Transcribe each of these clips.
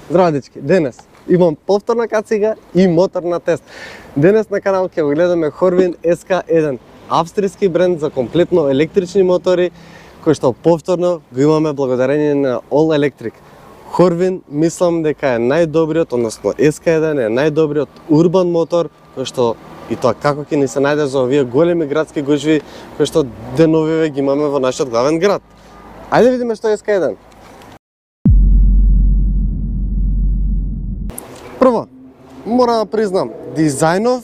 Здраво, дечки! Денес имам повторна кацига и мотор на тест. Денес на канал ќе го гледаме Horvin SK1, австријски бренд за комплетно електрични мотори, кој што повторно го имаме благодарение на All Electric. Horvin мислам дека е најдобриот, односно SK1 е најдобриот урбан мотор, кој што и тоа како ќе ни се најде за овие големи градски гужви кои што деновиве ги имаме во нашиот главен град. Ајде да видиме што е SK1. Прво, мора да признам, дизајнов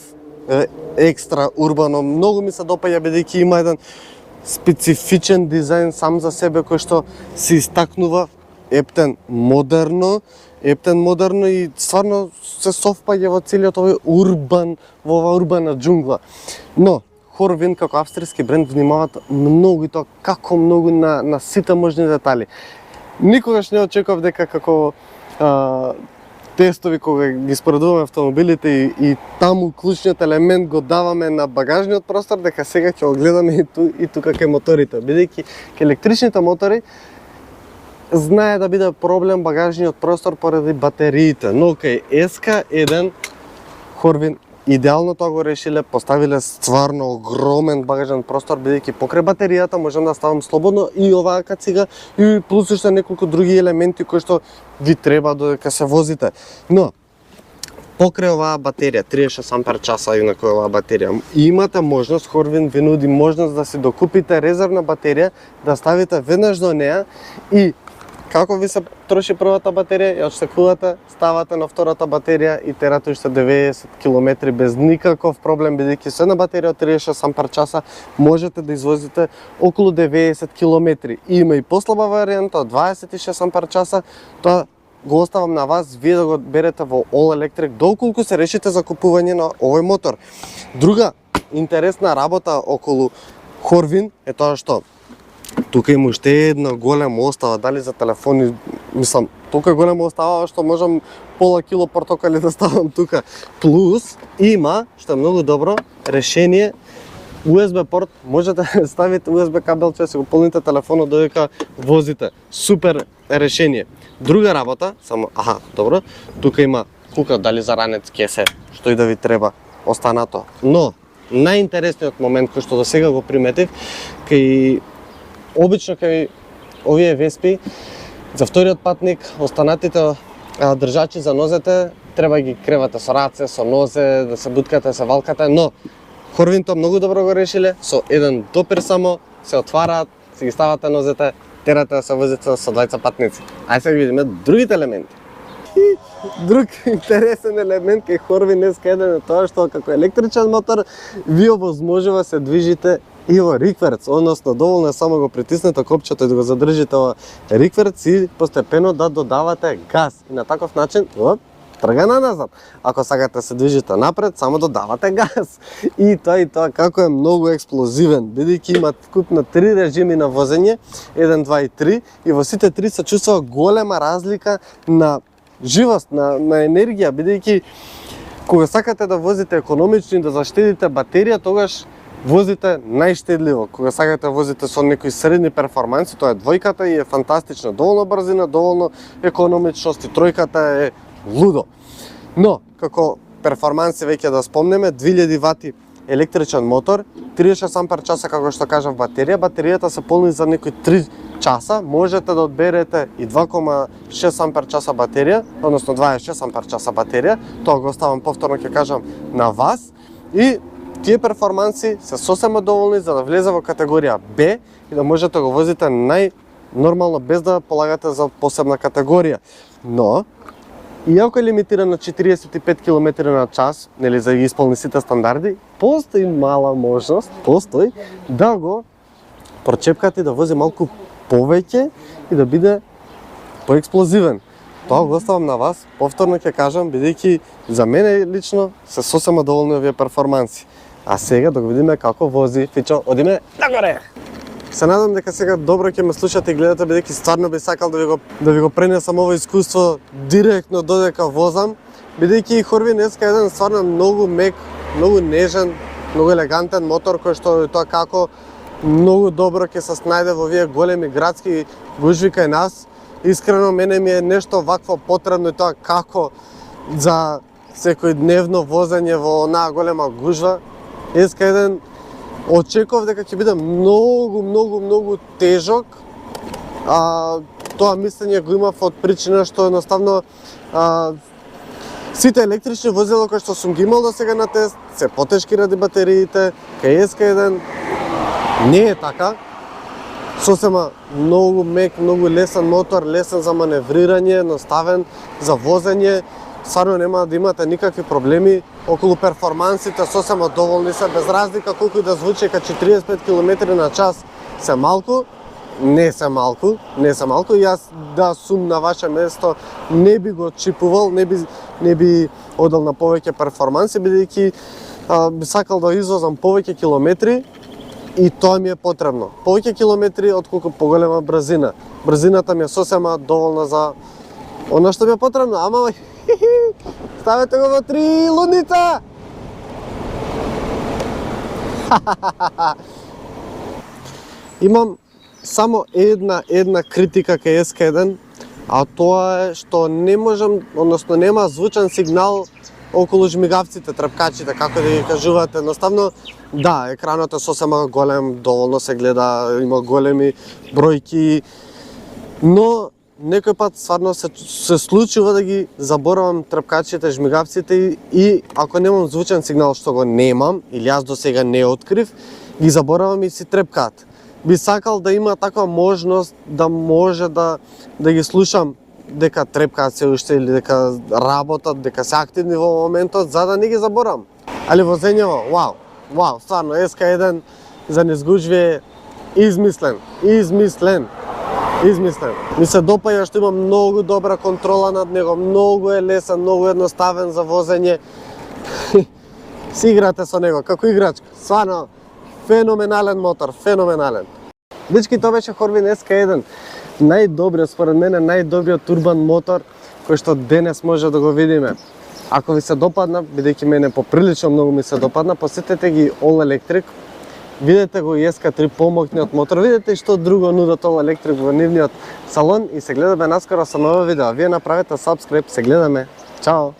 екстра урбано, многу ми се допаѓа бидејќи има еден специфичен дизајн сам за себе кој што се истакнува ептен модерно и стварно се совпаѓа во целиот овој урбан, во оваа урбана џунгла. Но Horvin како австријски бренд внимаваат многу и тоа како многу на сите можни детали. Никогаш не очекував дека како тестови кога ги споредуваме автомобилите и таму клучниот елемент го даваме на багажниот простор, дека сега ќе го гледаме и тука кај моторите, бидејќи кај електричните мотори знае да биде проблем багажниот простор поради батериите, но кај SK1 Horvin идеално тоа го решиле, поставиле стварно огромен багажен простор, бидејќи покрај батеријата можам да ставам слободно и оваа кацига и плюс уште неколку други елементи кои што ви треба додека се возите. Но покрај оваа батерија 36 ампер часа инаку оваа батерија, имате можност, Horvin ви нуди можност да си докупите резервна батерија, да ставите веднаш до неа и како ви се троши првата батерија, ја отштекувате, ставате на втората батерија и терате уште 90 км без никаков проблем, бидејќи со една батерија од 36 ампер часа можете да извозите околу 90 км. Има и послаба варијанта од 26 ампер часа, тоа го оставам на вас, вие да го берете во All Electric доколку се решите за купување на овој мотор. Друга интересна работа околу Horvin е тоа што тука има уште една голема остава, дали за телефони, мислам, тука е голема остава што можам пола кило портокали да ставам тука. Плюс има, што е многу добро, решение USB порт, можете да ставите USB кабелче, си го полните телефонот додека возите. Супер решение. Друга работа, само, добро, тука има кука, дали за ранец, кесе, што и да ви треба, останато. Но, најинтересниот момент кој што до сега го приметив, кај обично кај овие Веспи, за вториот патник, останатите држачи за нозете, треба ги кревате со раце, со нозе, да се буткате, се валкате, но Horvin тоа многу добро го решиле, со еден допир само, се отвараат, си ги ставате нозете, терате да се возите со двајца патници. Ајде сега видиме другите елементи. И друг интересен елемент кај Horvin SK1 е тоа што како електричен мотор ви овозможува се движите и во рикверц, односно доволно е само го притиснете копчето и да го задржите во рикверц и постепено да додавате газ. И на таков начин, трга на назад. Ако сакате се движите напред, само додавате газ. И тоа како е многу експлозивен, бидејќи има вкуп на 3 режими на возење, 1, 2 и 3, и во сите 3 се чувствува голема разлика на живост, на енергија, бидејќи кога сакате да возите економично и да заштедите батерија, тогаш возите најштедливо. Кога сакате возите со некои средни перформанси, тоа е двојката и е фантастична. Доволно брзина, доволно економичност и тројката е лудо. Но, како перформанси веќе да спомнеме, 2000 вати електричен мотор, 36 ампер часа како што кажав батерија, батеријата се полни за некои 3 часа, можете да одберете и 2,6 ампер часа батерија, односно 26 ампер часа батерија, тоа го оставам повторно ќе кажам на вас, и тие перформанси се сосема доволни за да влезе во категорија Б и да можете да го возите најнормално без да полагате за посебна категорија. Но, иако е лимитиран на 45 км на час, нели за да ги исполни сите стандарди, постои мала можност, да го прочепкате и да вози малку повеќе и да биде поексплозивен. Тоа го оставам на вас, повторно ќе кажам, бидејќи за мене лично се сосема доволни овие перформанси. А сега да го видиме како вози Фичо, одиме нагоре! Се надам дека сега добро ќе ме слушате и гледате, бидејќи стварно би сакал да ви го пренесам ово искуство директно додека возам, бидејќи Horvin SK1 стварно многу мек, многу нежен, многу елегантен мотор кој што тоа како многу добро ќе се снајде во овие големи градски гужви кај нас, Искрено, мене ми е нешто вакво потребно и тоа како за секојдневно возење во онаа голема гужва. S-K1 очекував дека ќе биде многу тежок. Тоа мислење го имав од причина што едноставно сите електрични возила кои што сум ги имал до сега на тест се потешки ради батериите. Кај S-K1 не е така. Сосема многу мек, многу лесен мотор, лесен за маневрирање, едноставен за возење. Стварно нема да имате никакви проблеми. Околу перформансите сосема доволни се, без разлика колку и да звучи, ка 45 км на час се малку. Не се малку. Јас да сум на ваше место не би го чипувал, не би одел на повеќе перформанси, бидејќи би сакал да извозам повеќе километри и тоа ми е потребно. Повеќе километри отколку поголема брзина. Брзината ми е сосема доволна за она што ми е потребно. Ама ставете го во 3 луница! Имам само една критика кај S-K1, а тоа е што не можам, односно нема звучен сигнал околу жмигавците, трпкачите, како да ги кажувате. Едноставно, да, екранот е сосема голем, доволно се гледа, има големи бројки, но некој пат стварно се случува да ги заборавам трпкачите, жмигавците и ако немам звучен сигнал, што го немам, или јас до сега не открив, ги заборавам и си трепкаат. Би сакал да има таква можност да може да ги слушам дека трепкаат се уште или дека работат, дека се активни во моментот, за да не ги заборавам. Али возењево, вау, стварно, SK1 за незгужви е измислен. Ми се допаѓа што има многу добра контрола над него, многу е лесен, многу едноставен за возење. Си играте со него, како играчка. Стварно, феноменален мотор, феноменален. Дечки, тоа беше Хорвин SK1. Најдобриот, според мене, најдобриот турбан мотор кој што денес може да го видиме. Ако ви се допадна, бидејќи мене поприлично многу ми се допадна, посетете ги All Electric. Видете го и SK3 помокниот мотор, видете што друго нудат All Electric во нивниот салон и се гледаме наскоро со ново видео. Вие направете subscribe, се гледаме. Чао!